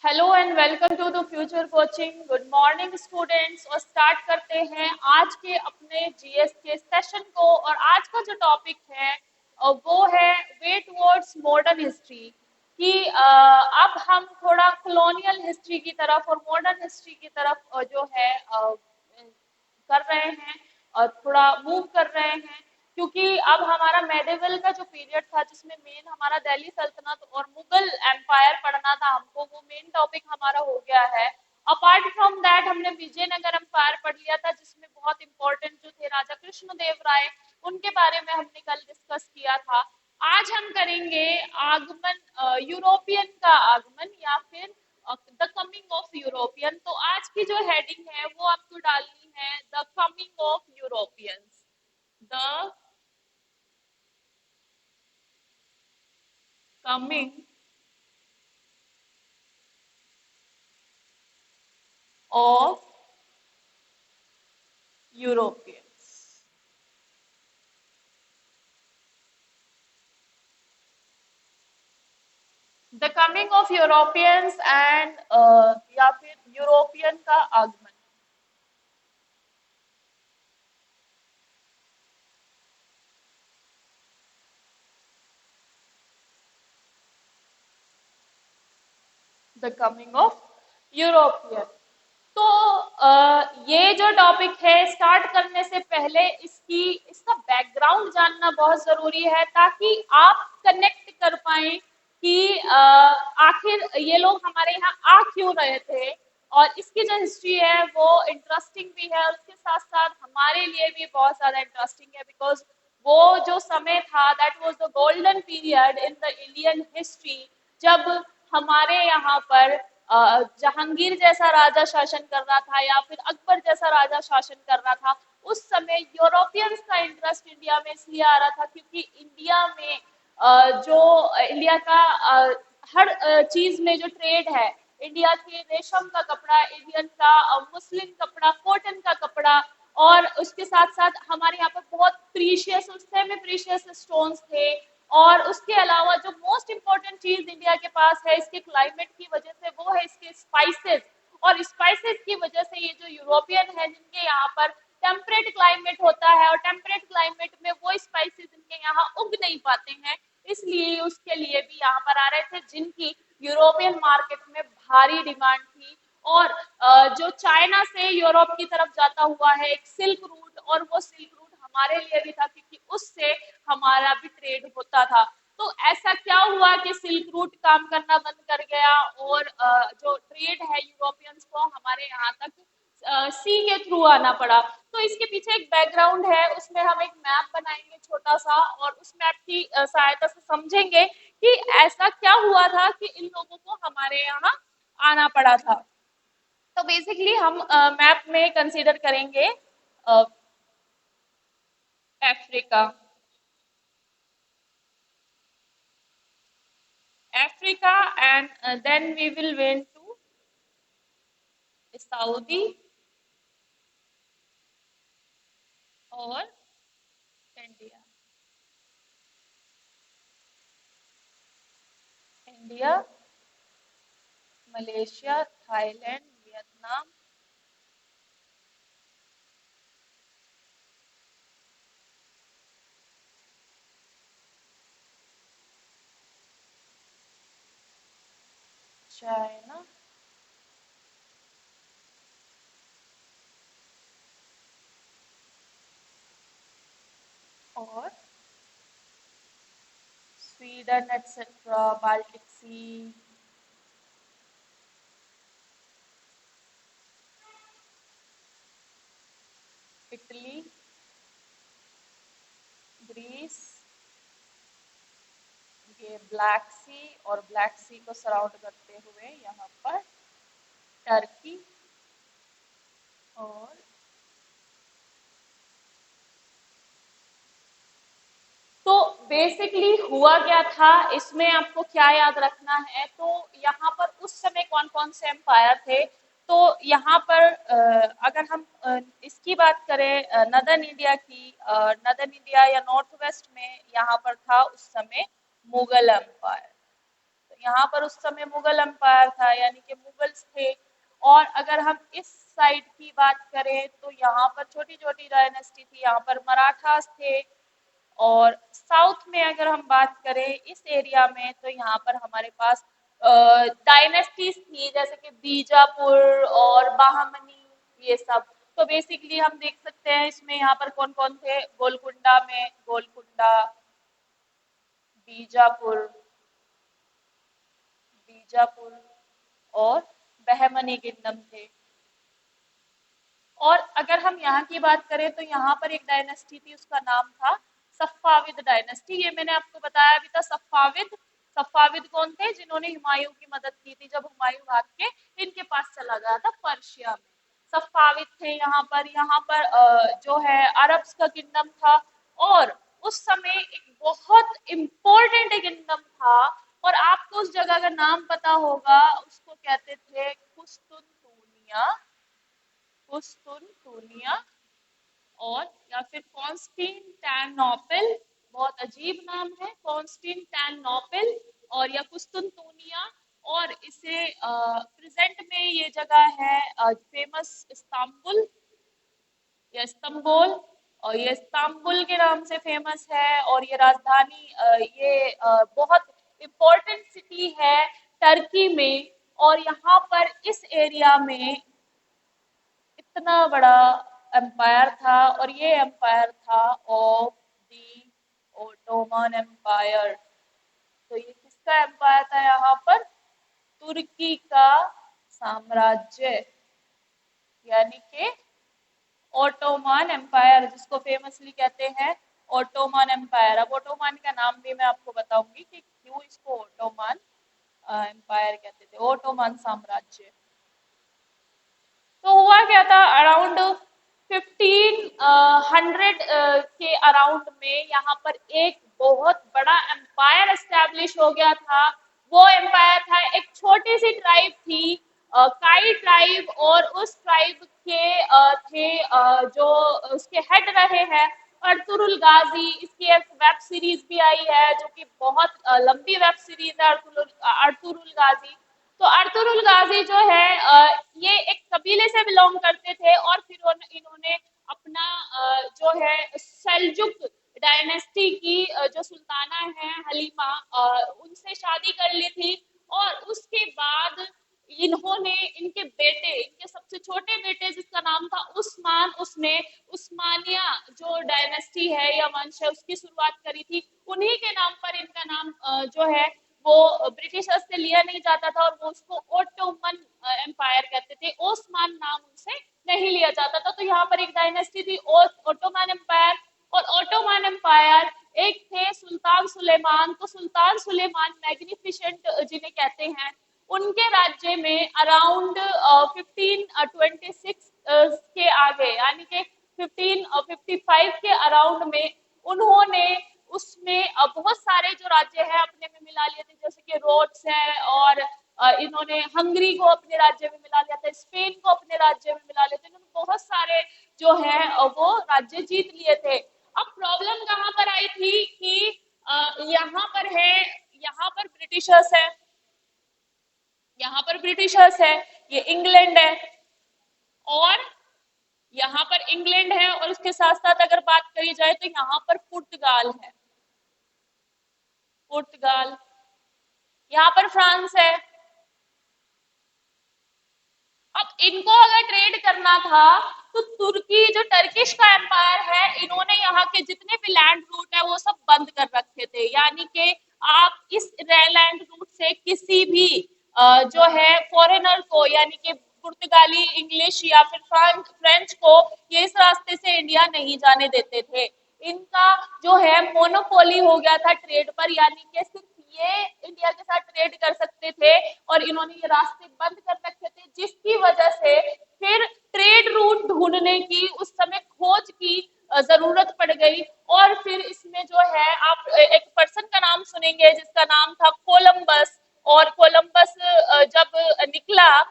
Hello and welcome to the future coaching. Good morning students. और start करते हैं आज के अपने जीएस के सेशन को। और आज का जो टॉपिक है वो है वे टुवर्ड्स मॉडर्न हिस्ट्री कि अब हम थोड़ा कॉलोनियल हिस्ट्री की तरफ और मॉडर्न हिस्ट्री की तरफ जो है कर रहे हैं और थोड़ा मूव कर रहे हैं, क्योंकि अब हमारा मेडिवल का जो पीरियड था जिसमें मेन हमारा दिल्ली सल्तनत और मुगल एम्पायर पढ़ना था हमको, वो मेन टॉपिक हमारा हो गया है। अपार्ट फ्रॉम दैट हमने विजयनगर एम्पायर पढ़ लिया था, जिसमें बहुत इंपॉर्टेंट जो थे राजा कृष्णदेव राय, उनके बारे में हमने कल डिस्कस किया था। आज हम करेंगे आगमन, यूरोपियन का आगमन या फिर द कमिंग ऑफ यूरोपियन। तो आज की जो हेडिंग है वो आपको डालनी है the coming of Europeans. The coming of Europeans. The coming of Europeans and या फिर यूरोपियन का आगमन। The coming of European. तो ये जो टॉपिक है स्टार्ट करने से पहले इसका बैकग्राउंड जानना बहुत जरूरी है, ताकि आप कनेक्ट कर पाए कि आखिर ये लोग हमारे यहाँ आ क्यों रहे थे। और इसकी जो हिस्ट्री है वो इंटरेस्टिंग भी है और उसके साथ साथ हमारे लिए भी बहुत ज्यादा इंटरेस्टिंग है, बिकॉज वो जो समय था that was the golden period in the Indian history, जब हमारे यहाँ पर जहांगीर जैसा राजा शासन कर रहा था या फिर अकबर जैसा राजा शासन कर रहा था। उस समय यूरोपियंस का इंटरेस्ट इंडिया में इसलिए आ रहा था क्योंकि इंडिया में जो इंडिया का हर चीज में जो ट्रेड है, इंडिया के रेशम का कपड़ा, इंडियन का मुस्लिम कपड़ा, कॉटन का कपड़ा, और उसके साथ साथ हमारे यहाँ पर बहुत प्रीशियस, उस समय में प्रीशियस स्टोन्स थे। और उसके अलावा जो मोस्ट इम्पोर्टेंट चीज इंडिया के पास है इसके क्लाइमेट की वजह से, वो है इसके स्पाइसेस। और स्पाइसेस की वजह से ये जो यूरोपियन है जिनके यहाँ पर टेम्परेट क्लाइमेट होता है, और टेम्परेट क्लाइमेट में वो स्पाइसेस इनके यहाँ उग नहीं पाते हैं, इसलिए उसके लिए भी यहाँ पर आ रहे थे, जिनकी यूरोपियन मार्केट में भारी डिमांड थी। और जो चाइना से यूरोप की तरफ जाता हुआ है एक सिल्क रूट, और वो सिल्क रूट हमारे लिए भी था क्योंकि उससे हमारा भी ट्रेड होता था। तो ऐसा क्या हुआ कि सिल्क रूट काम करना बंद कर गया और जो ट्रेड है यूरोपियंस को हमारे यहाँ तक सी के थ्रू आना पड़ा। तो इसके पीछे एक बैकग्राउंड है, उसमें हम एक मैप बनाएंगे छोटा सा, और उस मैप की सहायता से समझेंगे कि ऐसा क्या हुआ था कि इन लोगों को हमारे यहाँ आना पड़ा था। तो बेसिकली हम मैप में कंसीडर करेंगे Africa, Africa, and then we will went to Saudi और India. India, Malaysia, Thailand, Vietnam, China और स्वीडन एटसेट्रा, बाल्टिक सी, इटली, ग्रीस, ये ब्लैक सी, और ब्लैक सी को सराउंड करते हुए यहाँ पर टर्की और तो बेसिकली हुआ क्या था, इसमें आपको क्या याद रखना है। तो यहाँ पर उस समय कौन कौन से एम्पायर थे। तो यहाँ पर अगर हम इसकी बात करें नदर्न इंडिया की, नदर्न इंडिया या नॉर्थ वेस्ट में यहाँ पर था उस समय मुगल एम्पायर। तो यहाँ पर उस समय मुगल एम्पायर था, यानी कि मुगल्स थे। और अगर हम इस साइड की बात करें तो यहाँ पर छोटी छोटी डायनेस्टी थी, यहाँ पर मराठास थे। और साउथ में अगर हम बात करें इस एरिया में, तो यहाँ पर हमारे पास डायनेस्टीज थी, जैसे कि बीजापुर और बहामनी, ये सब। तो बेसिकली हम देख सकते हैं इसमें यहाँ पर कौन कौन थे। गोलकुंडा में गोलकुंडा, बीजापुर, बीजापुर और बहमनी किंगडम थे। और अगर हम यहाँ की बात करें तो यहाँ पर एक डायनेस्टी थी, उसका नाम था सफ़ाविद डायनेस्टी। ये मैंने आपको बताया भी था। सफ़ाविद, सफ़ाविद कौन थे? जिन्होंने हुमायूं की मदद की थी जब हुमायूं भाग के इनके पास चला गया था पर्शिया में। सफ़ाविद थे यहाँ पर। यहाँ पर जो है अरब्स का किंगडम था। और उस समय एक बहुत इम्पोर्टेंट किंगडम था, और आपको उस जगह का नाम पता होगा, उसको कहते थे कुस्तुनतुनिया, कुस्तुनतुनिया, और या फिर कॉन्स्टेंटिनोपल। बहुत अजीब नाम है, कॉन्स्टेंटिनोपल और या कुस्तुनतुनिया। और इसे प्रेजेंट में ये जगह है फेमस इस्तांबुल या इस्तांबुल, और ये इस्तांबुल के नाम से फेमस है। और ये राजधानी ये बहुत इम्पोर्टेंट सिटी है टर्की में। और यहाँ पर इस एरिया में इतना बड़ा एम्पायर था, और ये एम्पायर था ऑफ दी ओटोमन एम्पायर। तो ये किसका एम्पायर था? यहाँ पर तुर्की का साम्राज्य, यानी कि ओटोमन एम्पायर, जिसको फेमसली कहते हैं ओटोमन एम्पायर। अब ओटोमन का नाम भी मैं आपको बताऊंगी कि क्यों इसको ओटोमन एम्पायर कहते थे, ओटोमन साम्राज्य। तो हुआ क्या था, अराउंड 1500 के अराउंड में यहाँ पर एक बहुत बड़ा एम्पायर एस्टेब्लिश हो गया था। वो एम्पायर था, एक छोटी सी ट्राइब थी, काई ट्राइब। और उस ट्राइब के थे जो उसके हेड रहे हैं अर्तुरुल गाजी। इसकी एक वेब सीरीज भी आई है जो कि बहुत लंबी वेब सीरीज है, अर्तुरुल गाजी। तो अर्तुरुल गाजी जो है ये एक कबीले से बिलोंग करते थे, और फिर इन्होंने अपना जो है सेल्जुक डायनेस्टी की जो सुल्ताना है हलीमा, उनसे शादी कर ली थी। और उसके बाद इन्होंने इनके बेटे, इनके सबसे छोटे बेटे जिसका नाम था उस्मान, उसने उस्मानिया जो डायनेस्टी है या वंश है उसकी शुरुआत करी थी। उन्हीं के नाम पर इनका नाम जो है वो ब्रिटिशर्स से लिया नहीं जाता था, और वो उसको ओटोमन एम्पायर कहते थे। ओस्मान नाम उनसे नहीं लिया जाता था। तो यहाँ पर एक डायनेस्टी थी ओटोमन एम्पायर। और ओटोमन एम्पायर एक थे सुल्तान सुलेमान। तो सुल्तान सुलेमान मैग्निफिसेंट जिन्हें कहते हैं, उनके राज्य में अराउंड 1526 के आगे, यानी कि 1555 के अराउंड में उन्होंने उसमें बहुत सारे जो राज्य है अपने में मिला लिए थे, जैसे कि रोड्स है, और इन्होंने हंगरी को अपने राज्य में मिला लिया था, स्पेन को अपने राज्य में मिला लिया था। इन्होंने बहुत सारे जो है वो राज्य जीत लिए थे। अब प्रॉब्लम कहाँ पर आई थी कि यहाँ पर है, यहाँ पर ब्रिटिशर्स है, यहाँ पर ब्रिटिशर्स है, ये इंग्लैंड है, और यहाँ पर इंग्लैंड है, और उसके साथ साथ अगर बात करी जाए तो यहाँ पर पुर्तगाल है, पुर्तगाल, यहाँ पर फ्रांस है। अब इनको अगर ट्रेड करना था तो तुर्की जो टर्किश का एम्पायर है, इन्होंने यहाँ के जितने भी लैंड रूट है वो सब बंद कर रखे थे। यानी कि आप इस लैंड रूट से किसी भी जो है फॉरेनर को, यानी कि पुर्तगाली, इंग्लिश या फिर फ्रेंच को ये इस रास्ते से इंडिया नहीं जाने देते थे। इनका जो है मोनोपोली हो गया था ट्रेड पर, यानी कि सिर्फ ये इंडिया के साथ ट्रेड कर सकते थे, और इन्होंने ये रास्ते बंद कर रखे थे, जिसकी वजह से फिर ट्रेड रूट ढूंढने की उस समय खोज की जरूरत पड़ गई। और फिर इसमें जो है आप एक पर्सन का नाम सुनेंगे जिसका नाम था कोलंबस। और कोलंबस जब निकला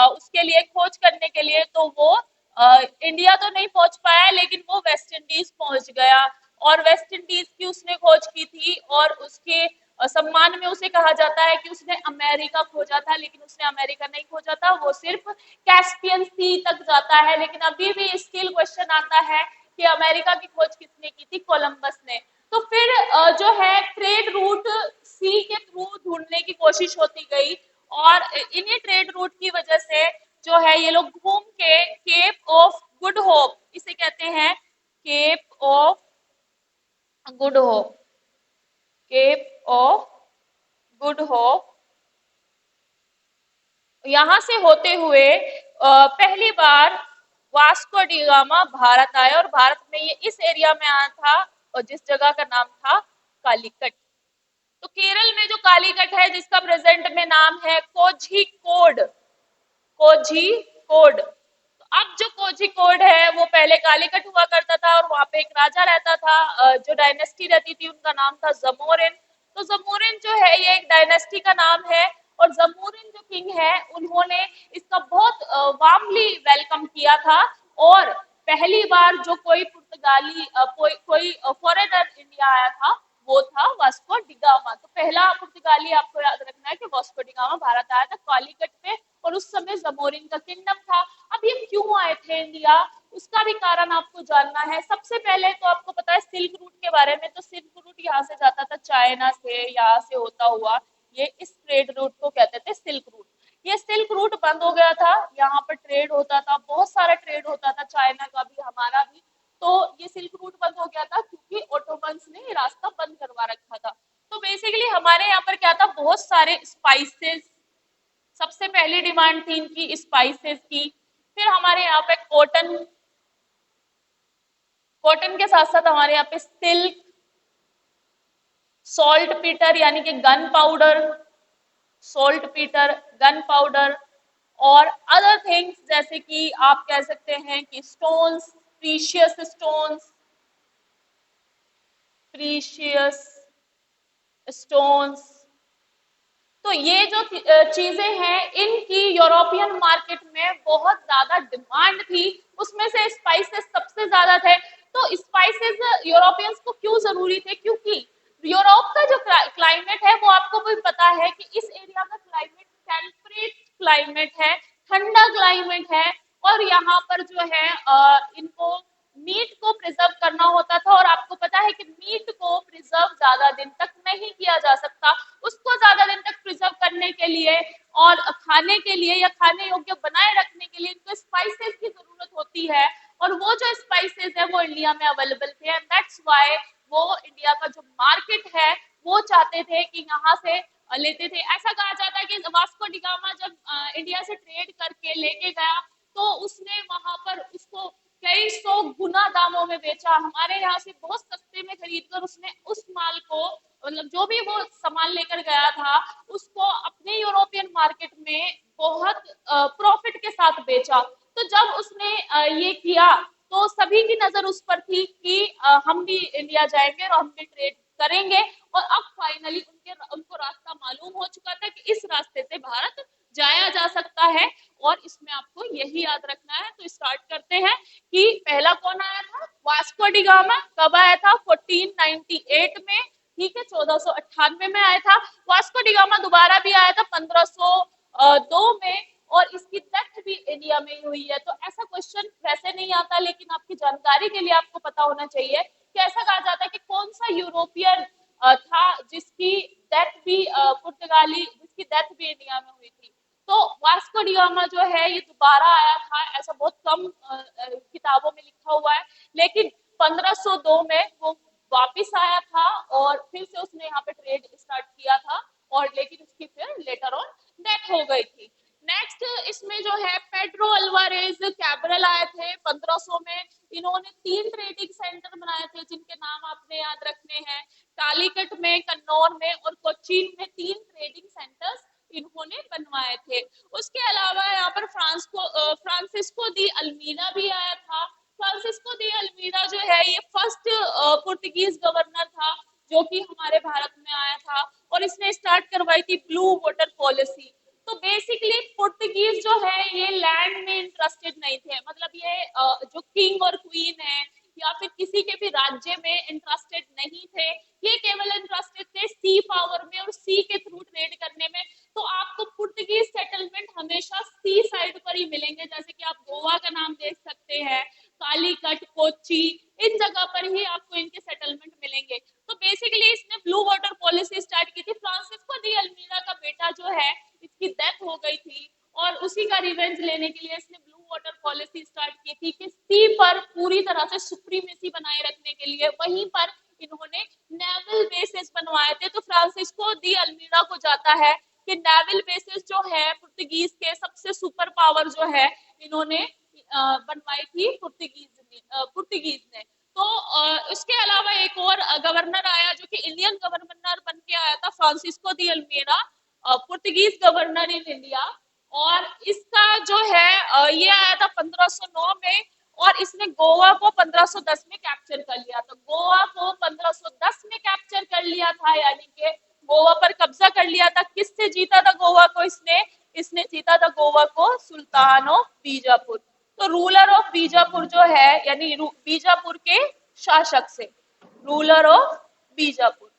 उसके लिए खोज करने के लिए, तो वो इंडिया तो नहीं पहुंच पाया, लेकिन वो वेस्ट इंडीज पहुंच गया। और वेस्ट इंडीज की उसने खोज की थी, और उसके सम्मान में उसे कहा जाता है कि उसने अमेरिका खोजा था, लेकिन उसने अमेरिका नहीं खोजा था, वो सिर्फ कैस्पियन सी तक जाता है। लेकिन अभी भी स्टिल क्वेश्चन आता है कि अमेरिका की खोज किसने की थी? कोलंबस ने। तो फिर जो है ट्रेड रूट सी के थ्रू ढूंढने की कोशिश होती गई, और इन्हीं ट्रेड रूट की वजह से जो है ये लोग घूम के केप ऑफ गुड होप, इसे कहते हैं Cape of Good Hope, Cape of Good Hope, यहां से होते हुए पहली बार वास्को डी गामा भारत आया, और भारत में ये इस एरिया में आया था और जिस जगह का नाम था कालीकट। तो केरल में जो कालीकट है, जिसका प्रेजेंट में नाम है कोझिकोड, कोझिकोड। तो अब जो कोझिकोड है वो पहले कालीकट हुआ करता था, और वहां पे एक राजा रहता था, जो डायनेस्टी रहती थी उनका नाम था जमोरिन। तो जमोरिन जो है ये एक डायनेस्टी का नाम है, और जमोरिन जो किंग है उन्होंने इसका बहुत वार्मली वेलकम किया था। और पहली बार जो कोई पुर्तगाली कोई फॉरेनर इंडिया आया था वो था वास्को डिगामा। तो पहला पुर्तगाली आपको याद रखना है कि वास्को डिगामा भारत आया था कालीकट पे, और उस समय जमोरिन का किंगडम था। अब ये क्यों आए थे इंडिया, उसका भी कारण आपको जानना है। सबसे पहले तो आपको पता है सिल्क रूट के बारे में। तो सिल्क रूट यहाँ से जाता था चाइना से, यहाँ से होता हुआ ये इस ट्रेड रूट को कहते थे सिल्क रूट। ये सिल्क रूट बंद हो गया था, यहाँ पर ट्रेड होता था, बहुत सारा ट्रेड होता था, चाइना का भी हमारा भी। तो ये सिल्क रूट बंद हो गया था क्योंकि ओटोमन्स ने ये रास्ता बंद करवा रखा था। तो बेसिकली हमारे यहाँ पर क्या था, बहुत सारे स्पाइसेस, सबसे पहली डिमांड थी इनकी स्पाइसेस की। फिर हमारे यहाँ पे कॉटन, कॉटन के साथ साथ हमारे यहाँ पे सिल्क, सॉल्ट पीटर यानी कि gun powder, salt Peter, gun powder, और अदर थिंग्स जैसे कि आप कह सकते हैं कि stones, precious stones, precious stones. तो ये जो चीजें हैं इनकी यूरोपियन मार्केट में बहुत ज्यादा डिमांड थी, उसमें से स्पाइसेस सबसे ज्यादा थे। तो स्पाइसेस यूरोपियंस को क्यों जरूरी थे? क्योंकि यूरोप का जो क्लाइमेट है वो आपको भी पता है कि इस एरिया का क्लाइमेट टेम्परेट क्लाइमेट है, ठंडा क्लाइमेट है, और यहाँ पर जो है इनको मीट को प्रिजर्व करना होता था। और आपको पता है कि मीट को प्रिजर्व ज्यादा दिन तक नहीं किया जा सकता, उसको ज्यादा दिन तक प्रिजर्व करने के लिए और खाने के लिए या खाने योग्य बनाए रखने के लिए इनको स्पाइसेस की जरूरत होती है, और वो जो स्पाइसेस है वो इंडिया में अवेलेबल थे। एंड दैट्स व्हाई वो इंडिया का जो मार्केट है वो चाहते थे कि यहाँ से लेते थे। ऐसा कहा जाता है कि वास्को डिगामा जब इंडिया से ट्रेड करके लेके गया तो उसने वहां पर उसको कई सौ गुना दामों में बेचा, हमारे यहाँ से बहुत सस्ते में खरीद कर उसने उस माल को, मतलब जो भी वो सामान लेकर गया था उसको अपने यूरोपियन मार्केट में बहुत प्रॉफिट के साथ बेचा। तो जब उसने ये किया तो सभी की नजर उस पर थी कि हम भी इंडिया जाएंगे और हम भी ट्रेड करेंगे। और अब फाइनली उनको रास्ता मालूम हो चुका था कि इस रास्ते से भारत जाया जा सकता है। और इसमें आपको यही याद रखना है। तो स्टार्ट करते हैं कि पहला कौन आया था? Vasco da gamma. कब आया था? 1498 में, ठीक है, 1498 में आया था। वास्को डी गामा दोबारा भी आया था 1502 में, और इसकी डेथ भी इंडिया में ही हुई है। तो ऐसा क्वेश्चन वैसे नहीं आता, लेकिन आपकी जानकारी के लिए आपको पता होना चाहिए कि ऐसा कहा जाता है कि कौन सा यूरोपियन था जिसकी डेथ भी पुर्तगाली, जिसकी डेथ भी इंडिया में हुई थी। तो वास्को डी गामा जो है ये दोबारा आया था, ऐसा बहुत कम किताबों में लिखा हुआ है, लेकिन 1502 में वो वापिस आया था और फिर से उसने यहाँ पे ट्रेड स्टार्ट किया था, और लेकिन उसकी फिर लेटर ऑन डेथ हो गई थी। नेक्स्ट इसमें जो है पेड्रो अल्वारेज कैब्रल आए थे 1500 में। इन्होंने 3 ट्रेडिंग सेंटर बनाए थे जिनके नाम आपने याद रखने हैं। कालीकट में, कन्नौर में और कोचीन में 3 ट्रेडिंग सेंटर्स इन्होंने बनवाए थे। उसके अलावा यहाँ पर फ्रांसिस्को दी अल्मीरा भी आया था। फ्रांसिस्को दी अल्मीरा जो है ये फर्स्ट पुर्तगीज गवर्नर था जो कि हमारे भारत में आया था, और इसने स्टार्ट करवाई थी ब्लू वाटर पॉलिसी। तो बेसिकली पुर्तगीज जो है ये लैंड में इंटरेस्टेड नहीं थे, मतलब ये जो किंग और क्वीन है या फिर किसी के भी राज्य में इंटरेस्टेड नहीं थे, ये केवल इंटरेस्टेड थे सी पावर में और सी के थ्रू ट्रेड करने में। तो आपको पुर्तगीज सेटलमेंट हमेशा सी साइड पर ही मिलेंगे, जैसे कि आप गोवा का नाम देख सकते हैं, कालीकट, कोच्चि, इन जगह पर ही आपको इनके सेटलमेंट मिलेंगे। तो बेसिकली इसने ब्लू वाटर पॉलिसी स्टार्ट की थी। फ्रांसिस्को डी अल्मीड़ा का बेटा जो है, इसकी डेथ हो गई थी और उसी का रिवेंज लेने के लिए इसने ब्लू वाटर पॉलिसी स्टार्ट की थी कि सी पर पूरी तरह से सुप्रीमेसी बनाए रखने के लिए। वहीं पर इन्होंने नेवल बेसिस बनवाए थे। तो फ्रांसिस्को दी अल्मीड़ा को जाता है कि नेवल बेसिस जो है पुर्तगीज के सबसे सुपर पावर जो है, इन्होंने बनवाई थी पुर्तगीज ने। तो उसके अलावा एक और गवर्नर आया जो कि इंडियन गवर्नर बन के आया था, Francisco de Almeida, Portuguese governor in India. और इसका जो है ये आया था 1509 में और इसने गोवा को 1510 में कैप्चर कर लिया। तो गोवा को 1510 में कैप्चर कर लिया था, यानी कि गोवा पर कब्जा कर लिया था। किससे जीता था गोवा को इसने? इसने जीता था गोवा को सुल्तान ऑफ बीजापुर। तो रूलर ऑफ बीजापुर जो है, यानी बीजापुर के शासक से, रूलर ऑफ बीजापुर।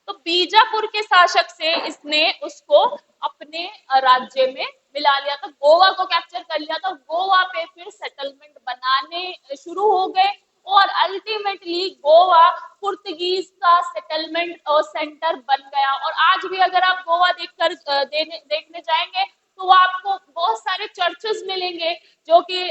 तो बीजापुर के शासक से इसने उसको अपने राज्य में मिला लिया था, गोवा को कैप्चर कर लिया था। गोवा पे फिर सेटलमेंट बनाने शुरू हो गए और अल्टीमेटली गोवा पुर्तगीज का सेटलमेंट सेंटर बन गया। और आज भी अगर आप गोवा देखने जाएंगे तो वो आपको बहुत सारे चर्चेस मिलेंगे जो कि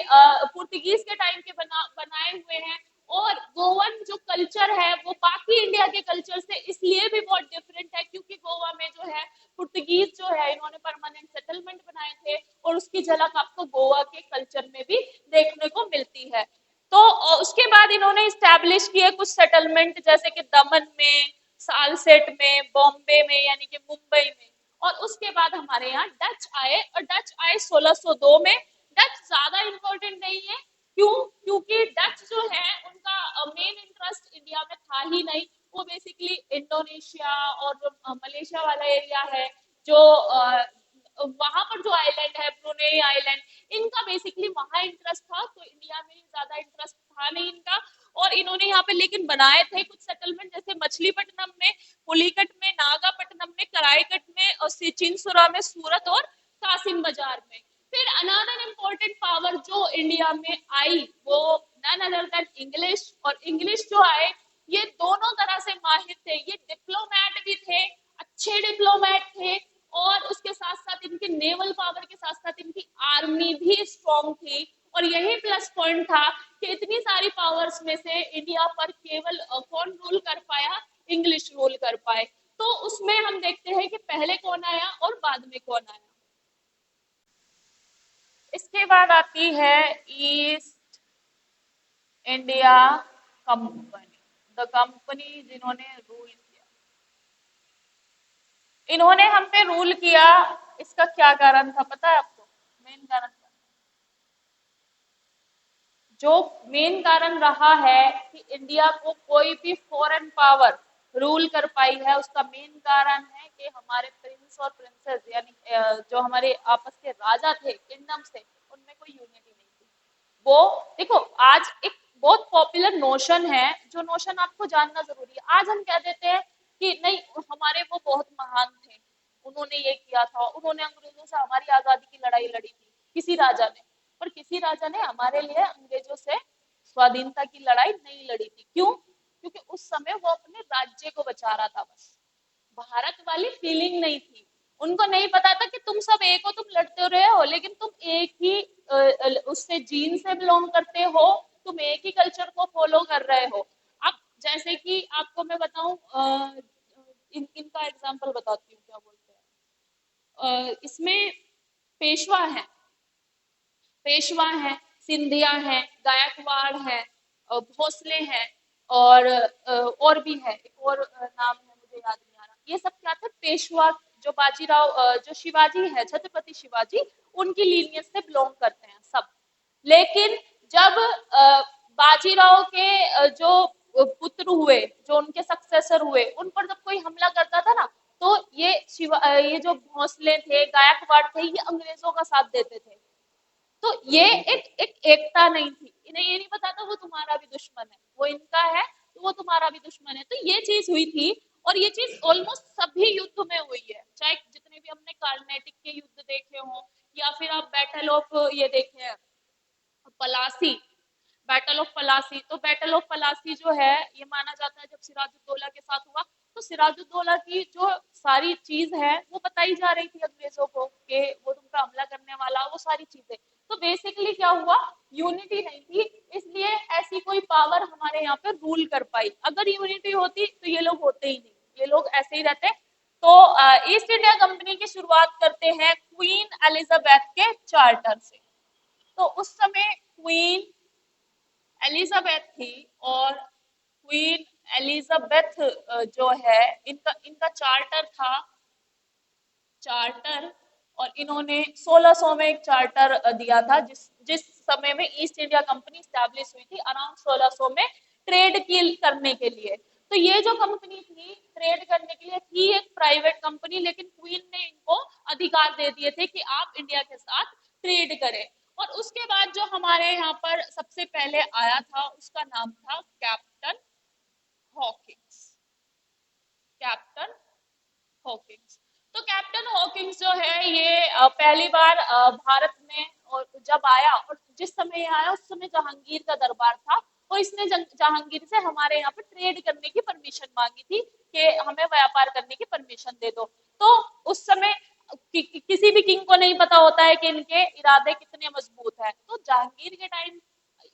पुर्तगीज के टाइम के बनाए हुए हैं। और गोवन जो कल्चर है वो बाकी इंडिया के कल्चर से इसलिए भी बहुत डिफरेंट है क्योंकि गोवा में जो है पुर्तगीज जो है इन्होंने परमानेंट सेटलमेंट बनाए थे और उसकी झलक आपको गोवा के कल्चर में भी देखने को मिलती है। तो उसके बाद इन्होंने स्टैब्लिश किए कुछ सेटलमेंट, जैसे कि दमन में, सालसेट में, बॉम्बे में यानी कि मुंबई में। और उसके बाद हमारे यहाँ डच आए और डच आए 1602 में। डच ज्यादा इंपॉर्टेंट नहीं है, क्यों? क्योंकि डच जो है उनका मेन इंटरेस्ट इंडिया में था ही नहीं। वो बेसिकली इंडोनेशिया और जो मलेशिया वाला एरिया है, जो वहां पर जो आइलैंड है ब्रुनेई आइलैंड, इनका बेसिकली वहां इंटरेस्ट था। तो इंडिया में ज्यादा इंटरेस्ट था नहीं इनका। और इन्होंने यहाँ पे लेकिन बनाए थे कुछ सेटलमेंट, जैसे मछलीपट्टनम में, पुलिकट में, नागापट्टनम में, कराईकट में और चिंसुरा में, सूरत और कासिम बाजार में। फिर अनदर इम्पोर्टेंट पावर जो इंडिया में आई वो नन अदर देन इंग्लिश। और इंग्लिश जो आए ये दोनों तरह से माहिर थे, ये डिप्लोमैट भी थे, अच्छे डिप्लोमैट थे, और उसके साथ साथ इनके नेवल पावर के साथ साथ इनकी आर्मी भी स्ट्रॉन्ग थी। और यही प्लस पॉइंट था कि इतनी सारी पावर्स में से इंडिया पर केवल कौन रूल कर पाया? इंग्लिश रूल कर पाए। तो उसमें हम देखते हैं कि पहले कौन आया और बाद में कौन आया। इसके बाद आती है east India company, the company जिन्होंने रूल किया। इन्होंने हम पे रूल किया, इसका क्या कारण था पता है आपको? मेन कारण जो मेन कारण रहा है कि इंडिया को कोई भी फॉरेन पावर रूल कर पाई है, उसका मेन कारण है कि हमारे प्रिंस और प्रिंसेस यानी जो हमारे आपस के राजा थे किंगडम से, उनमें कोई यूनिटी नहीं थी। वो देखो, आज एक बहुत पॉपुलर नोशन है, जो नोशन आपको जानना जरूरी है। आज हम कह देते हैं कि नहीं, हमारे वो बहुत महान थे, उन्होंने ये किया था, उन्होंने अंग्रेजों से हमारी आजादी की लड़ाई लड़ी थी, किसी राजा ने। और किसी राजा ने हमारे लिए अंग्रेजों से स्वाधीनता की लड़ाई नहीं लड़ी थी। क्यों? क्योंकि उस समय वो अपने राज्य को बचा रहा था, बस भारत वाली फीलिंग नहीं थी। उनको नहीं पता था कि तुम सब एक हो, तुम लड़ते रहे हो, लेकिन तुम एक ही उससे जीन से बिलोंग करते हो, तुम एक ही कल्चर को फॉलो कर रहे हो। अब जैसे कि आपको मैं बताऊं, इनका एग्जांपल बताती हूँ, क्या बोलते हैं, इसमें पेशवा है, पेशवा है, सिंधिया है, गायकवाड़ है, भोसले हैं, और भी है, एक और नाम है मुझे याद नहीं आ रहा। ये सब क्या थे? पेशवा। जो बाजीराव, जो शिवाजी है, छत्रपति शिवाजी, उनकी लीनियज से बिलोंग करते हैं सब। लेकिन जब बाजीराव के जो पुत्र हुए, जो उनके सक्सेसर हुए, उन पर जब कोई हमला करता था ना, तो ये जो भोसले थे, गायकवाड़ थे, ये अंग्रेजों का साथ देते थे। तो ये एक एकता नहीं थी, इन्हें ये नहीं पता था वो तुम्हारा भी दुश्मन है, वो इनका है तो वो तुम्हारा भी दुश्मन है। तो ये चीज हुई थी, और ये चीज ऑलमोस्ट सभी युद्ध में हुई है, चाहे जितने भी हमने कार्नेटिक के युद्ध देखे हों, या फिर आप बैटल ऑफ ये देखे हैं पलासी, बैटल ऑफ पलासी। तो बैटल ऑफ पलासी जो है ये माना जाता है जब सिराजुद्दौला के साथ हुआ। तो सिराजुद्दौला की जो सारी चीज है वो बताई जा रही थी अंग्रेजों को कि वो तुम पे हमला करने वाला, वो सारी चीजें। तो बेसिकली क्या हुआ, यूनिटी नहीं थी, इसलिए ऐसी कोई पावर हमारे यहाँ पे रूल कर पाई। अगर यूनिटी होती तो ये लोग होते ही नहीं, ये लोग ऐसे ही रहते। तो ईस्ट इंडिया कंपनी की शुरुआत करते हैं क्वीन एलिजाबेथ के चार्टर से। तो उस समय क्वीन एलिजाबेथ थी, और क्वीन एलिजाबेथ जो है इनका इनका चार्टर था, चार्टर। और इन्होंने 1600 में एक चार्टर दिया था, जिस जिस समय में ईस्ट इंडिया कंपनी स्टैब्लिश हुई थी अराउंड 1600 में, ट्रेड की करने के लिए। तो ये जो कंपनी थी ट्रेड करने के लिए थी एक प्राइवेट कंपनी, लेकिन क्वीन ने इनको अधिकार दे दिए थे कि आप इंडिया के साथ ट्रेड करें। और उसके बाद जो हमारे यहाँ पर सबसे पहले आया था उसका नाम था कैप्टन हॉकिंस, कैप्टन हॉकिंस। तो कैप्टन हॉकिंस जो है ये पहली बार भारत में और जब आया, और जिस समय ये आया उस समय जहांगीर का दरबार था। तो इसने जहांगीर से हमारे यहाँ पे ट्रेड करने की परमिशन मांगी थी कि हमें व्यापार करने की परमिशन दे दो। तो उस समय किसी भी किंग को नहीं पता होता है कि इनके इरादे कितने मजबूत हैं। तो जहांगीर के टाइम,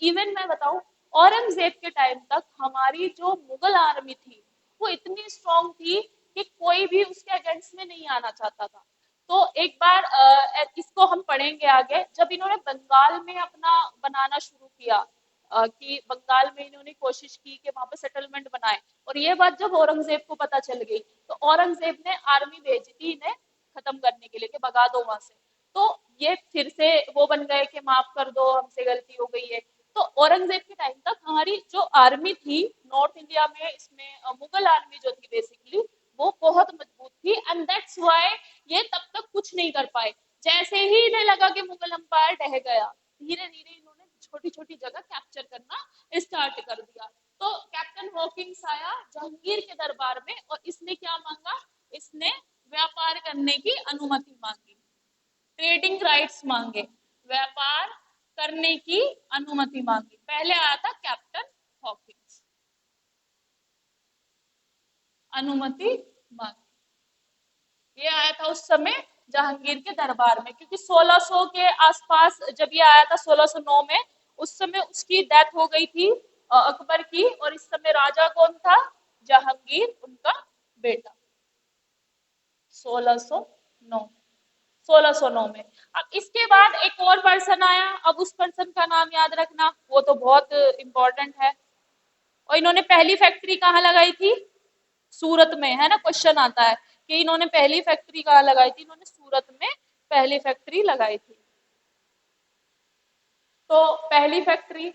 इवन मैं बताऊं औरंगजेब के टाइम तक हमारी जो मुगल आर्मी थी वो इतनी स्ट्रांग थी कि कोई भी उसके अगेंस्ट में नहीं आना चाहता था। तो एक बार इसको हम पढ़ेंगे आगे, जब इन्होंने बंगाल में अपना बनाना शुरू किया, कि बंगाल में इन्होंने कोशिश की कि वहां पे सेटलमेंट बनाए, और ये बात जब औरंगजेब को पता चल गई तो औरंगजेब ने आर्मी भेजी थी इन्हें खत्म करने के लिए कि भगा दो वहां से। तो ये फिर से वो बन गए कि माफ कर दो हमसे गलती हो गई है। तो औरंगजेब के टाइम तक हमारी जो आर्मी थी नॉर्थ इंडिया में, इसमें मुगल आर्मी जो थी बेसिकली वो बहुत मजबूत थी, एंड दैट्स व्हाई ये तब तक कुछ नहीं कर पाए। जैसे ही इन्हें लगा कि मुगल एम्पायर ढह गया, धीरे धीरे इन्होंने छोटी छोटी जगह कैप्चर करना स्टार्ट कर दिया। तो कैप्टन हॉकिंस आया जहांगीर के दरबार में, और इसने क्या मांगा, इसने व्यापार करने की अनुमति मांगी, ट्रेडिंग राइट्स मांगे, व्यापार करने की अनुमति मांगी। पहले आया था कैप्टन हॉकिंस, अनुमति मांगी। ये आया था उस समय जहांगीर के दरबार में, क्योंकि 1600 के आसपास जब ये आया था 1609 में, उस समय उसकी डेथ हो गई थी अकबर की, और इस समय राजा कौन था, जहांगीर उनका बेटा। 1609, 1609 में। अब इसके बाद एक और पर्सन आया, अब उस पर्सन का नाम याद रखना, वो तो बहुत इंपॉर्टेंट है। और इन्होंने पहली फैक्ट्री कहाँ लगाई थी, सूरत में, है ना। क्वेश्चन आता है कि इन्होंने पहली फैक्ट्री कहाँ लगाई थी, इन्होंने सूरत में पहली फैक्ट्री लगाई थी। तो पहली फैक्ट्री,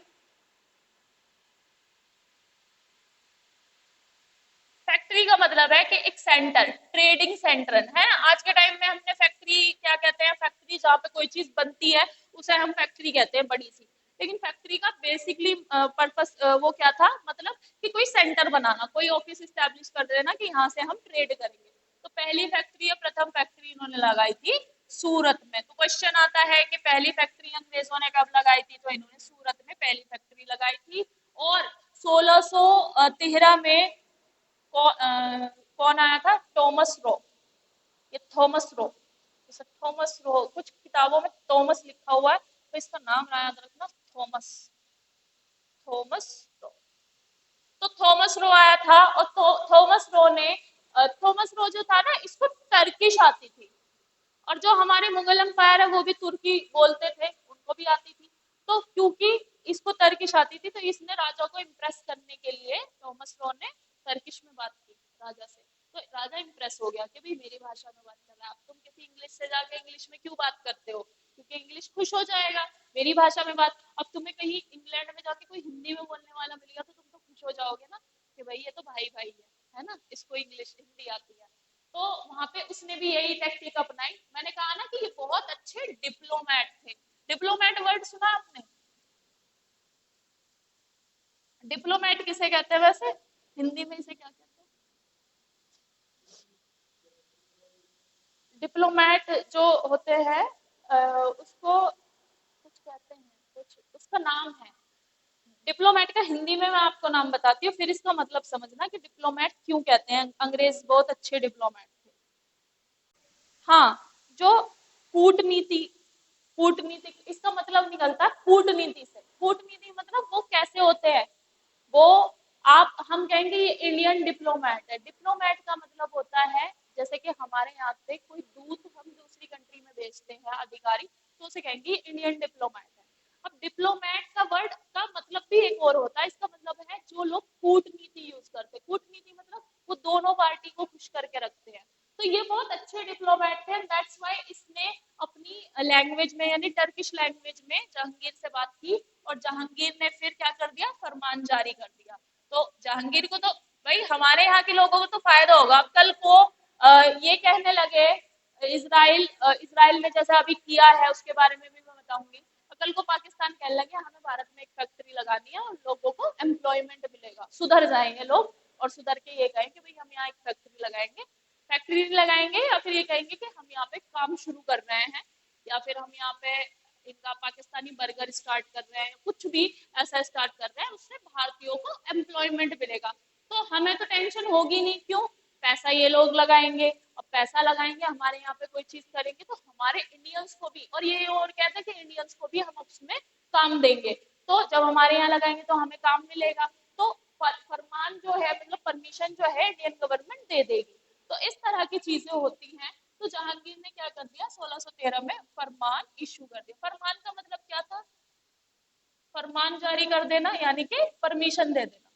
फैक्ट्री का मतलब है कि एक सेंटर, ट्रेडिंग सेंटर है ना। आज के टाइम में हमने फैक्ट्री क्या कहते हैं, फैक्ट्री जहाँ पे कोई चीज बनती है उसे हम फैक्ट्री कहते हैं, बड़ी सी। लेकिन फैक्ट्री का बेसिकली पर्पस वो क्या था, मतलब कि कोई सेंटर बनाना, कोई ऑफिस स्टैब्लिश कर देना कि यहाँ से हम ट्रेड करेंगे। तो पहली फैक्ट्री या प्रथम फैक्ट्री इन्होंने लगाई थी सूरत में। तो क्वेश्चन आता है कि पहली फैक्ट्री अंग्रेजों ने कब लगाई थी, तो इन्होंने सूरत में पहली फैक्ट्री लगाई थी। और 1613 में कौन आया था, थॉमस रो। ये थॉमस रो, जैसे थॉमस रो कुछ किताबों में थॉमस लिखा हुआ है, तो इसका नाम याद रखना, थॉमस, थॉमस रो। तो थॉमस रो आया था, और थॉमस रो ने थॉमस रो जो था ना, इसको टर्किश आती थी, और जो हमारे मुगल एम्पायर है वो भी तुर्की बोलते थे, उनको भी आती थी। तो क्योंकि इसको तर्किश आती थी, तो इसने राजा को इम्प्रेस करने के लिए थॉमस रो ने तर्किश में बात की राजा से। तो राजा इम्प्रेस हो गया कि भाई मेरी भाषा में बात कर रहा है, अब तुम किसी इंग्लिश से जाके इंग्लिश में क्यों बात करते हो, क्योंकि इंग्लिश खुश हो जाएगा, मेरी भाषा में बात। अब तुम्हें कहीं इंग्लैंड में जाके कोई हिंदी में बोलने वाला मिल गया तो तुम तो खुश हो जाओगे ना, कि भाई ये तो भाई भाई है ना, इसको इंग्लिश हिंदी आती है। तो वहां पे उसने भी यही टेक्निक अपनाई। मैंने कहा ना कि ये बहुत अच्छे डिप्लोमैट थे। डिप्लोमैट वर्ड सुना आपने, डिप्लोमेट किसे कहते हैं वैसे, हिंदी में इसे क्या कहते हैं? डिप्लोमेट जो होते हैं उसको कुछ कहते हैं, कुछ उसका नाम है। डिप्लोमेट का हिंदी में मैं आपको नाम बताती हूँ, फिर इसका मतलब समझना कि डिप्लोमेट क्यों कहते हैं। अंग्रेज बहुत अच्छे डिप्लोमेट थे। हाँ, जो कूटनीति, कूटनीति इसका मतलब निकलता है कूटनीति से। कूटनीति मतलब वो कैसे होते हैं, वो आप हम कहेंगे ये इंडियन डिप्लोमेट है। डिप्लोमेट का मतलब होता है जैसे कि हमारे यहाँ से कोई दूत हम दूसरी कंट्री में भेजते हैं अधिकारी, तो उसे कहेंगे इंडियन डिप्लोमेट है। अब डिप्लोमेट का वर्ड का मतलब भी एक और होता है, इसका मतलब है जो लोग कूटनीति यूज करते हैं। कूटनीति मतलब वो दोनों पार्टी को खुश करके रखते हैं। तो ये बहुत अच्छे डिप्लोमेट थे, दैट्स व्हाई इसने अपनी लैंग्वेज में यानी टर्किश लैंग्वेज में जहांगीर से बात की, और जहांगीर ने फिर क्या कर दिया, फरमान जारी कर दिया। तो जहांगीर को तो भाई हमारे यहाँ के लोगों को तो फायदा होगा। अब कल को ये कहने लगे इसराइल ने जैसा अभी किया है उसके बारे में भी मैं बताऊंगी। कल को पाकिस्तान कहने लगे हमें भारत में एक फैक्ट्री लगानी है और लोगों को एम्प्लॉयमेंट मिलेगा, सुधर जाएंगे लोग और सुधर के ये कहेंगे भाई हम यहाँ एक फैक्ट्री लगाएंगे। फैक्ट्री लगाएंगे या फिर ये कहेंगे कि हम यहाँ पे काम शुरू कर रहे हैं, या फिर हम यहाँ पे इनका पाकिस्तानी बर्गर स्टार्ट कर रहे हैं, कुछ भी ऐसा स्टार्ट कर रहे हैं, उससे भारतीयों को एम्प्लॉयमेंट मिलेगा। तो हमें तो टेंशन होगी नहीं, क्यों, पैसा ये लोग लगाएंगे। अब पैसा लगाएंगे हमारे यहाँ पे कोई चीज करेंगे तो हमारे इंडियंस को भी, और ये और कहते हैं कि इंडियंस को भी हम उसमें काम देंगे। तो जब हमारे यहाँ लगाएंगे तो हमें काम मिलेगा। तो फरमान जो है मतलब परमिशन जो है इंडियन गवर्नमेंट दे देगी। तो इस तरह की चीजें होती हैं। तो जहांगीर ने क्या कर दिया, 1613 में फरमान इशू कर दिया। फरमान का मतलब क्या था, फरमान जारी कर देना यानी कि परमिशन दे देना।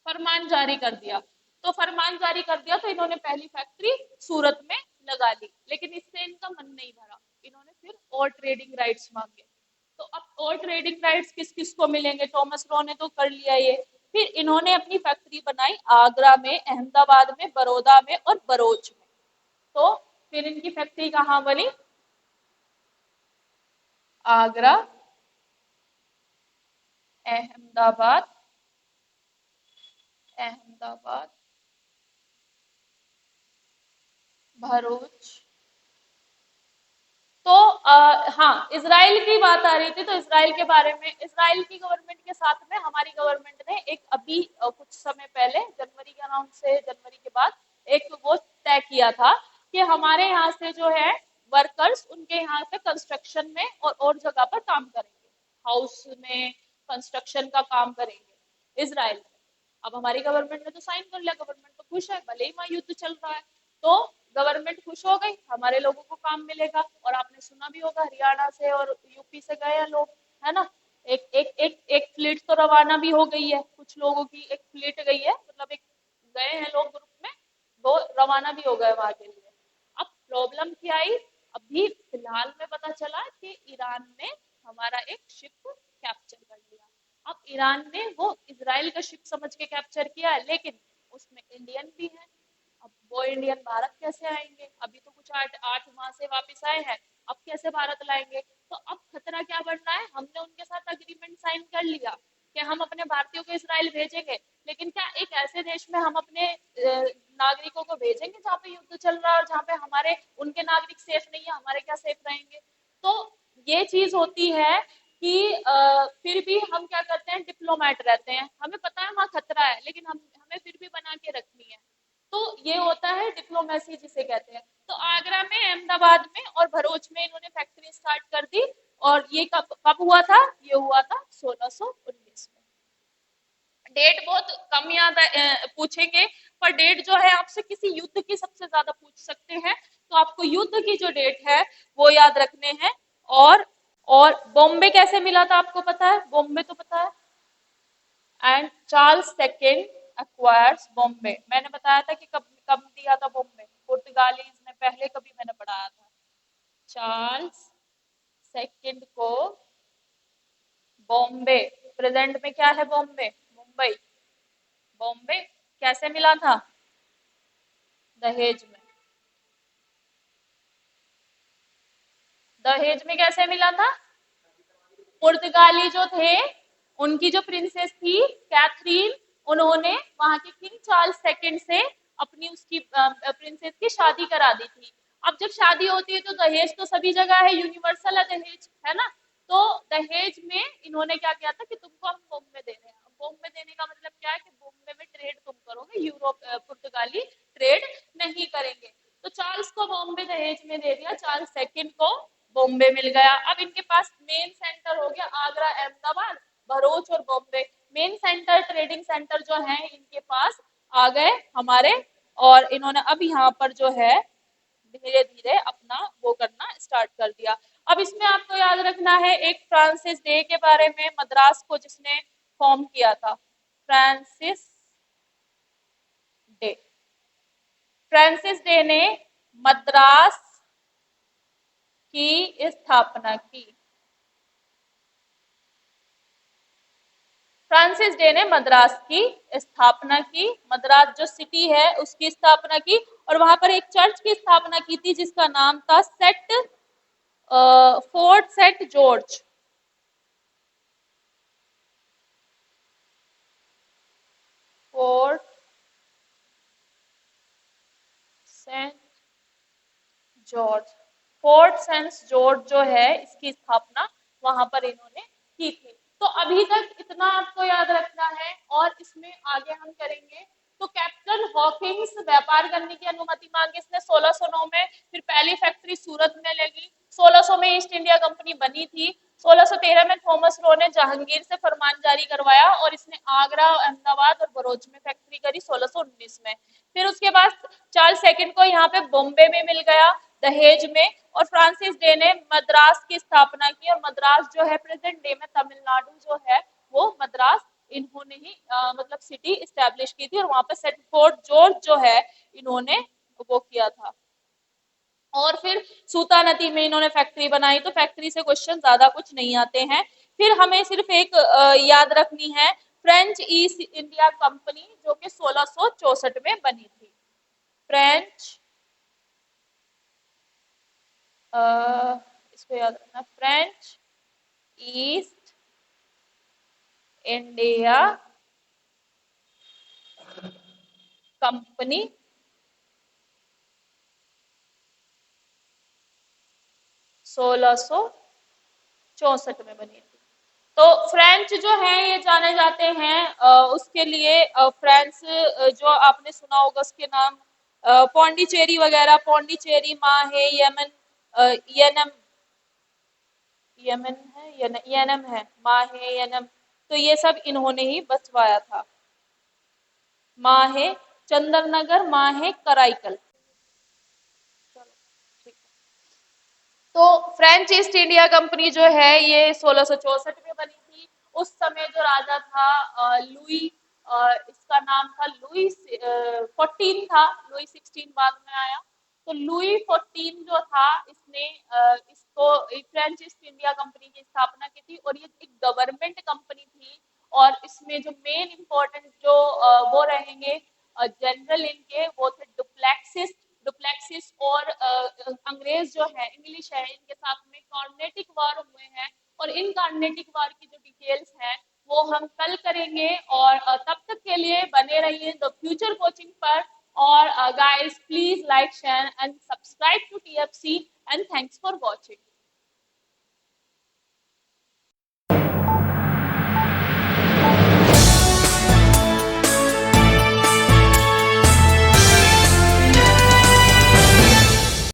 फरमान जारी कर दिया, तो फरमान जारी कर दिया तो इन्होंने पहली फैक्ट्री सूरत में लगा ली। लेकिन इससे इनका मन नहीं भरा, इन्होंने फिर और ट्रेडिंग राइट्स मांगे। तो अब और ट्रेडिंग राइट्स किस किस को मिलेंगे, थॉमस रो ने तो कर लिया ये। फिर इन्होंने अपनी फैक्ट्री बनाई आगरा में, अहमदाबाद में, बड़ौदा में और बरोच में। तो फिर इनकी फैक्ट्री कहाँ बनी, आगरा, अहमदाबाद, अहमदाबाद, भरूच। तो हाँ, इसराइल की बात आ रही थी, तो इसराइल के बारे में, इसराइल की गवर्नमेंट के साथ में हमारी गवर्नमेंट ने एक अभी कुछ समय पहले जनवरी के अराउंड से, जनवरी के बाद एक वो तय किया था कि हमारे यहाँ से जो है वर्कर्स उनके यहाँ पे कंस्ट्रक्शन में और जगह पर काम करेंगे, हाउस में कंस्ट्रक्शन का काम करेंगे इसराइल में। अब हमारी गवर्नमेंट ने तो साइन कर लिया, गवर्नमेंट तो खुश है, भले ही वहाँ युद्ध चल रहा है। तो गवर्नमेंट खुश हो गई, हमारे लोगों को काम मिलेगा। और आपने सुना भी होगा हरियाणा से और यूपी से गए हैं लोग, है ना। एक फ्लीट तो रवाना भी हो गई है, कुछ लोगों की एक फ्लीट गई है, मतलब एक गए हैं लोग ग्रुप में, वो रवाना भी हो गए वहां के लिए। अब प्रॉब्लम क्या आई, अभी फिलहाल में पता चला कि ईरान ने हमारा एक शिप कैप्चर कर लिया। अब ईरान ने वो इसराइल का शिप समझ के कैप्चर किया है, लेकिन उसमें इंडियन भी है। अब वो इंडियन भारत कैसे आएंगे, अभी तो कुछ 8 माह से वापस आए हैं, अब कैसे भारत लाएंगे। तो अब खतरा क्या बढ़ रहा है, हमने उनके साथ अग्रीमेंट साइन कर लिया कि हम अपने भारतीयों को इसराइल भेजेंगे, लेकिन क्या एक ऐसे देश में हम अपने नागरिकों को भेजेंगे जहाँ पे युद्ध चल रहा है और जहाँ पे हमारे उनके नागरिक सेफ नहीं है, हमारे क्या सेफ रहेंगे। तो ये चीज होती है कि फिर भी हम क्या करते हैं, डिप्लोमेट रहते हैं, हमें पता है वहाँ खतरा है, लेकिन हम हमें फिर भी बना के रखनी है। तो ये होता है डिप्लोमेसी जिसे कहते हैं। तो आगरा में, अहमदाबाद में और भरूच में इन्होंने फैक्ट्री स्टार्ट कर दी। और ये कब कब हुआ था, ये हुआ था 1619 में। डेट बहुत कम याद पूछेंगे, पर डेट जो है आपसे किसी युद्ध की सबसे ज्यादा पूछ सकते हैं, तो आपको युद्ध की जो डेट है वो याद रखने हैं। और और बॉम्बे कैसे मिला था आपको पता है, बॉम्बे तो पता है। And Charles second acquires Bombay, मैंने बताया था कि कब कब दिया था बॉम्बे, पुर्तगालीज ने पहले कभी मैंने पढ़ाया था। चार्ल्स सेकेंड को बॉम्बे, प्रेजेंट में क्या है बॉम्बे, मुंबई, बॉम्बे कैसे मिला था, दहेज में। दहेज में कैसे मिला था, पुर्तगाली जो थे उनकी जो प्रिंसेस थी कैथरीन, उन्होंने वहां के किंग चार्ल्स सेकंड से अपनी उसकी प्रिंसेस की शादी करा दी थी। अब जब शादी होती है तो दहेज तो सभी जगह है, यूनिवर्सल है दहेज, है ना। तो दहेज में इन्होंने क्या किया था कि तुमको हम बॉम्बे दे रहे हैं। बॉम्बे देने का मतलब क्या है कि बॉम्बे में ट्रेड तुम करोगे, यूरोप पुर्तगाली ट्रेड नहीं करेंगे। तो चार्ल्स को बॉम्बे दहेज में दे दिया, चार्ल्स सेकंड को बॉम्बे मिल गया। अब इनके पास मेन सेंटर हो गया आगरा, अहमदाबाद, भरूच और Bombay. Main centre, trading centre जो है इनके पास आ गए हमारे, और इन्होंने अब यहाँ पर जो है धीरे धीरे अपना वो करना स्टार्ट कर दिया। अब इसमें आपको याद रखना है एक फ्रांसिस डे के बारे में, मद्रास को जिसने फॉर्म किया था, फ्रांसिस डे। फ्रांसिस डे ने मद्रास की स्थापना की। फ्रांसिस डे ने मद्रास की स्थापना की, मद्रास जो सिटी है उसकी स्थापना की, और वहां पर एक चर्च की स्थापना की थी जिसका नाम था Fort Saint George. Fort Saint George, Fort Saint George जो है इसकी स्थापना वहां पर इन्होंने की थी। तो अभी तक इतना आपको याद रखना है, और इसमें आगे हम करेंगे। तो कैप्टन हॉकिंस व्यापार करने की अनुमति मांगी इसने 1609 में, फिर पहली फैक्ट्री सूरत में लगी। 1600 में ईस्ट इंडिया कंपनी बनी थी। 1613 में थॉमस रो ने जहांगीर से फरमान जारी करवाया, और इसने आगरा, अहमदाबाद और बरोच में फैक्ट्री करी 1619 में। फिर उसके बाद चार्ल्स सेकंड को यहाँ पे बॉम्बे में मिल गया दहेज में, और फ्रांसिस डे ने मद्रास की स्थापना की, और मद्रास जो है प्रेजेंट डे में तमिलनाडु जो है वो मद्रास इन्होंने ही मतलब सिटी इस्टेब्लिश की थी, और वहां पे सेंट फोर्ट जॉर्ज जो है इन्होंने वो किया था। और फिर सूता नदी में इन्होंने फैक्ट्री बनाई। तो फैक्ट्री से क्वेश्चन ज्यादा कुछ नहीं आते हैं। फिर हमें सिर्फ एक याद रखनी है, फ्रेंच ईस्ट इंडिया कंपनी जो कि 1664 में बनी थी। फ्रेंच इसको याद रखना, फ्रेंच ईस्ट इंडिया कंपनी 1664 में बनी थी। तो फ्रेंच जो है ये जाने जाते हैं उसके लिए, फ्रेंच जो आपने सुना होगा उसके नाम पौंडीचेरी वगैरह, पौंडीचेरी, माहे, यमन, यनम, यमन है, यनम है, माहे, यनम, तो ये सब इन्होंने ही बचवाया था। माहे चंदननगर, माहे कराईकल। चलो ठीक है। तो फ्रेंच ईस्ट इंडिया कंपनी जो है ये 1664 में बनी थी। उस समय जो राजा था लुई, इसका नाम था लुई 14 था, लुई 16 बाद में आया। तो लुई 14 जो था इसने इसको फ्रेंच ईस्ट इंडिया कंपनी की स्थापना की थी, और ये एक गवर्नमेंट कंपनी थी। और इसमें जो मेन इंपॉर्टेंट जो वो रहेंगे जनरल इनके, वो थे डुप्लेक्सिस। डुप्लेक्सिस और अंग्रेज जो है, इंग्लिश है, इनके साथ में कार्नेटिक वार हुए हैं, और इन कार्नेटिक वार की जो डिटेल्स हैं वो हम कल करेंगे। और तब तक के लिए बने रहिए द फ्यूचर कोचिंग पर। और guys please like, share and subscribe to TFC, and thanks for watching.